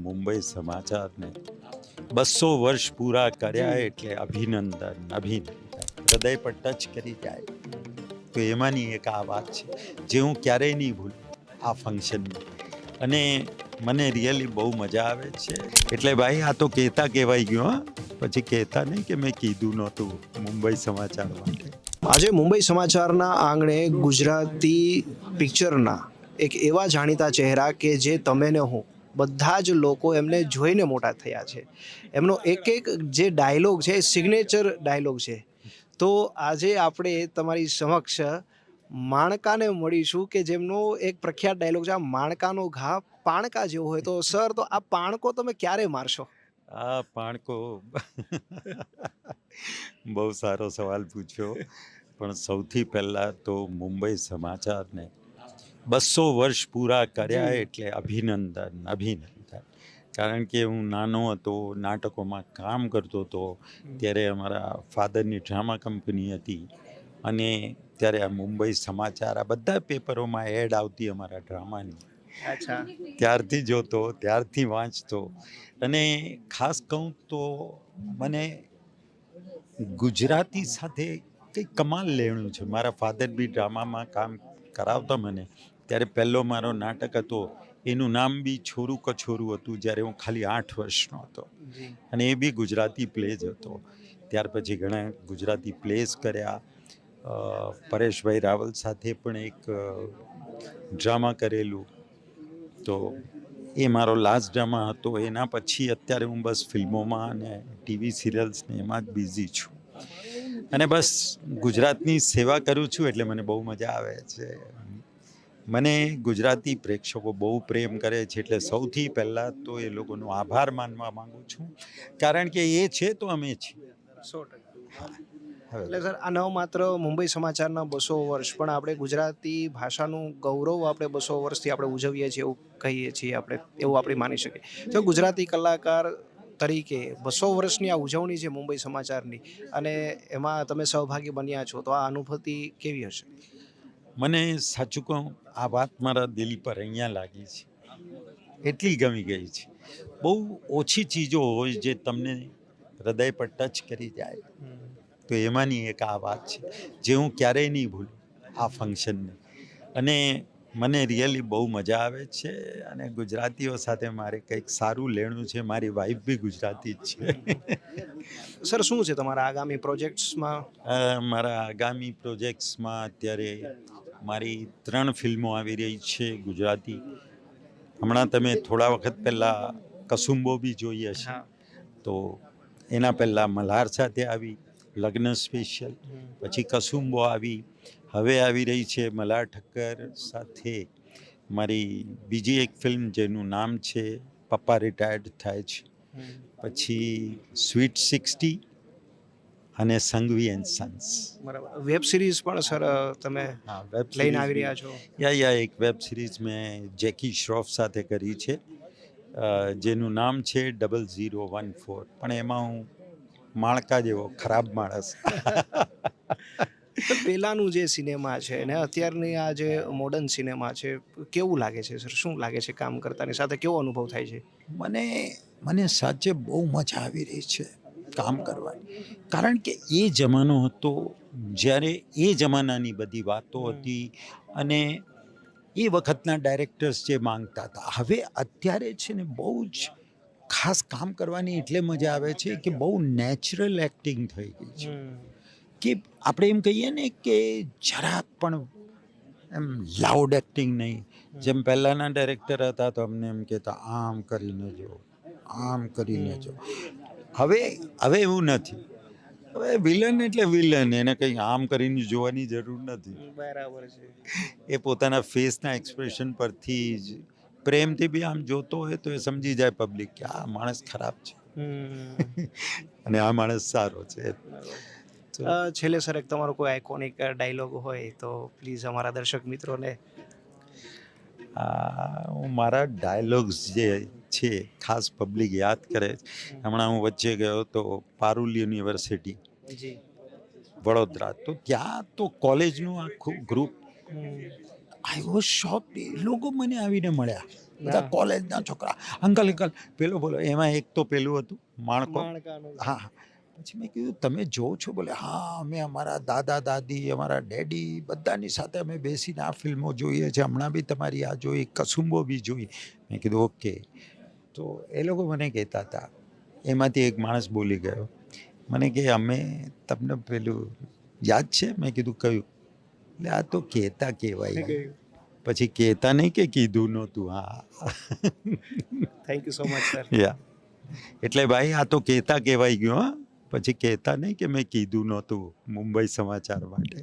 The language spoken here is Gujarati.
મુંબઈ સમાચારને 200 વર્ષ પૂરા કર્યા એટલે અભિનંદન હૃદય પર ટચ કરી જાય. તો એમાંની એક આ વાત છે જે હું ક્યારેય નહીં ભૂલું આ ફંક્શનમાં. અને મને રિયલી બહુ મજા આવે છે. એટલે ભાઈ આ તો કહેતા કહેવાય ગયું, પછી કહેતા નહીં કે મેં કીધું નહોતું મુંબઈ સમાચાર માટે. આજે મુંબઈ સમાચારના આંગણે ગુજરાતી પિક્ચરના એક એવા જાણીતા ચહેરા કે જે તમે ને હું બધા જ લોકો એમને જોઈને મોટા થયા છે. એમનો એક જે ડાયલોગ છે એ સિગ્નેચર ડાયલોગ છે. તો આજે આપણે તમારી સમક્ષ માણકાને મળીશું કે જેમનો એક પ્રખ્યાત ડાયલોગ છે, આ માણકાનો ઘા પાણકા જેવો હોય. તો સર, તો આ પાણકો તમે ક્યારે મારશો? આ પાણકો બહુ સારો સવાલ પૂછ્યો. પણ સૌથી પહેલાં તો મુંબઈ સમાચારને 200 વર્ષ પૂરા કર્યા એટલે અભિનંદન. કારણ કે હું નાનો હતો, નાટકોમાં કામ કરતો હતો, ત્યારે અમારા ફાધરની ડ્રામા કંપની હતી અને ત્યારે આ મુંબઈ સમાચાર આ બધા પેપરોમાં એડ આવતી અમારા ડ્રામાની. અચ્છા. ત્યારથી જોતો, ત્યારથી વાંચતો. અને ખાસ કહું તો મને ગુજરાતી સાથે કંઈક કમાલ લેણું છે. મારા ફાધર બી ડ્રામામાં કામ કરાવતા મને. ત્યારે પહેલો મારો નાટક હતો, એનું નામ બી છોરું કછોરું હતું, જ્યારે હું ખાલી 8 વર્ષનો હતો. અને એ બી ગુજરાતી પ્લે જ હતો. ત્યાર પછી ઘણા ગુજરાતી પ્લેસ કર્યા. પરેશભાઈ રાવલ સાથે પણ એક ડ્રામા કરેલું. તો એ મારો લાસ્ટ ડ્રામા હતો. એના પછી અત્યારે હું બસ ફિલ્મોમાં અને ટીવી સિરિયલ્સને એમાં જ બિઝી છું. અને બસ ગુજરાતની સેવા કરું છું એટલે મને બહુ મજા આવે છે. મને ગુજરાતી પ્રેક્ષકો બહુ પ્રેમ કરે છે, એટલે સૌથી પહેલાં તો એ લોકોનો આભાર માનવા માગું છું. કારણ કે એ છે તો અમે છીએ. 100%. એટલે સર, આ ન માત્ર મુંબઈ સમાચારના 200 વર્ષ, પણ આપણે ગુજરાતી ભાષાનું ગૌરવ આપણે 200 વર્ષથી આપણે ઉજવીએ છીએ એવું કહીએ છીએ આપણે, એવું આપણે માની શકીએ. તો ગુજરાતી કલાકાર તરીકે 200 વર્ષની આ ઉજવણી છે મુંબઈ સમાચારની, અને એમાં તમે સહભાગી બન્યા છો, તો આ અનુભૂતિ કેવી હશે? મને સાચું કહું, આ વાત મારા દિલ પર અહીંયા લાગી છે, એટલી ગમી ગઈ છે. બહુ ઓછી ચીજો હોય જે તમને હૃદય પર ટચ કરી જાય. તો એમાંની એક આ વાત છે જે હું ક્યારેય નહીં ભૂલું આ ફંક્શનને. અને મને રિયલી બહુ મજા આવે છે. અને ગુજરાતીઓ સાથે મારે કંઈક સારું લેણું છે. મારી વાઈફ બી ગુજરાતી જ છે. સર, શું છે તમારા આગામી પ્રોજેક્ટ્સમાં? મારા આગામી પ્રોજેક્ટ્સમાં અત્યારે મારી 3 ફિલ્મો આવી રહી છે ગુજરાતી. હમણાં તમે થોડા વખત પહેલાં કસુંબો બી જોઈ હશે. તો એના પહેલાં મલ્હાર સાથે આવી લગ્ન સ્પેશિયલ, પછી કસુંબો આવી, હવે આવી રહી છે મલ્હાર ઠક્કર સાથે મારી બીજી એક ફિલ્મ જેનું નામ છે પપ્પા રિટાયર્ડ થાય છે. પછી સ્વીટ 60 અને સંઘવી એન્ડ સન્સ. બરાબર. વેબ સિરીઝ પણ સર તમે લઈને આવી રહ્યા છો? એક વેબ સિરીઝ મેં જેકી શ્રોફ સાથે કરી છે, જેનું નામ છે 0014. પણ એમાં હું માણકા જેવો ખરાબ માણસ. તો પહેલાંનું જે સિનેમા છે ને અત્યારની આ જે મોડર્ન સિનેમા છે, કેવું લાગે છે સર? શું લાગે છે કામ કરતાની સાથે? કેવો અનુભવ થાય છે? મને સાચે બહુ મજા આવી રહી છે કામ કરવાની. કારણ કે એ જમાનો હતો જ્યારે એ જમાનાની બધી વાતો હતી અને એ વખતના ડાયરેક્ટર્સ જે માંગતા હતા. હવે અત્યારે છે ને બહુ જ ખાસ કામ કરવાની એટલે મજા આવે છે કે બહુ નેચરલ એક્ટિંગ થઈ ગઈ છે. કે આપણે એમ કહીએ ને કે જરાક પણ એમ લાઉડ એક્ટિંગ નહીં. જેમ પહેલાંના ડાયરેક્ટર હતા તો અમને એમ કહેતા આમ કરીને જો, આમ કરીને જો. હવે એવું નથી. હવે વિલન એટલે વિલન, એને કંઈ આમ કરીને જોવાની જરૂર નથી. બરાબર છે. એ પોતાના ફેસના એક્સપ્રેશન પરથી જ પ્રેમથી બી આમ જોતો હોય તો એ સમજી જાય પબ્લિક કે આ માણસ ખરાબ છે અને આ માણસ સારો છે. છેલ્લે સર, એક તમારો કોઈ આઇકોનિક ડાયલોગ હોય તો પ્લીઝ અમારા દર્શક મિત્રોને. હું મારા ડાયલોગ્સ જે છે ખાસ પબ્લિક યાદ કરે. હમણાં હું વચ્ચે ગયો તો પારુલ યુનિવર્સિટી વડોદરા, તો ત્યાં તો કોલેજનું આખું ગ્રુપ. I was shocked. એ લોકો મને આવીને મળ્યા બધા હા. કોલેજના છોકરા અંકલ અંકલ પેલો બોલો એમાં એક તો પેલું હતું માણકો માણકાનું. હા પછી મેં કીધું તમે જોવો છો બોલે હા અમે અમારા દાદા દાદી અમારા ડેડી બધાની સાથે અમે બેસીને આ ફિલ્મો જોઈએ છે હમણાં બી તમારી આ જોઈ કસુંબો બી જોઈ મેં કીધું ઓકે તો એ લોકો મને કહેતા હતા એમાંથી એક માણસ બોલી ગયો મને કે અમે તમને પેલું યાદ છે મેં કીધું કયું એટલે આ તો કહેતા કહેવાય પછી કહેતા નહીં કે કીધું નહોતું હા thank you so much sir. Yeah એટલે ભાઈ આ તો કહેતા કહેવાય ગયું હા પછી કહેતા નહીં કે મેં કીધું નહોતું મુંબઈ સમાચાર માટે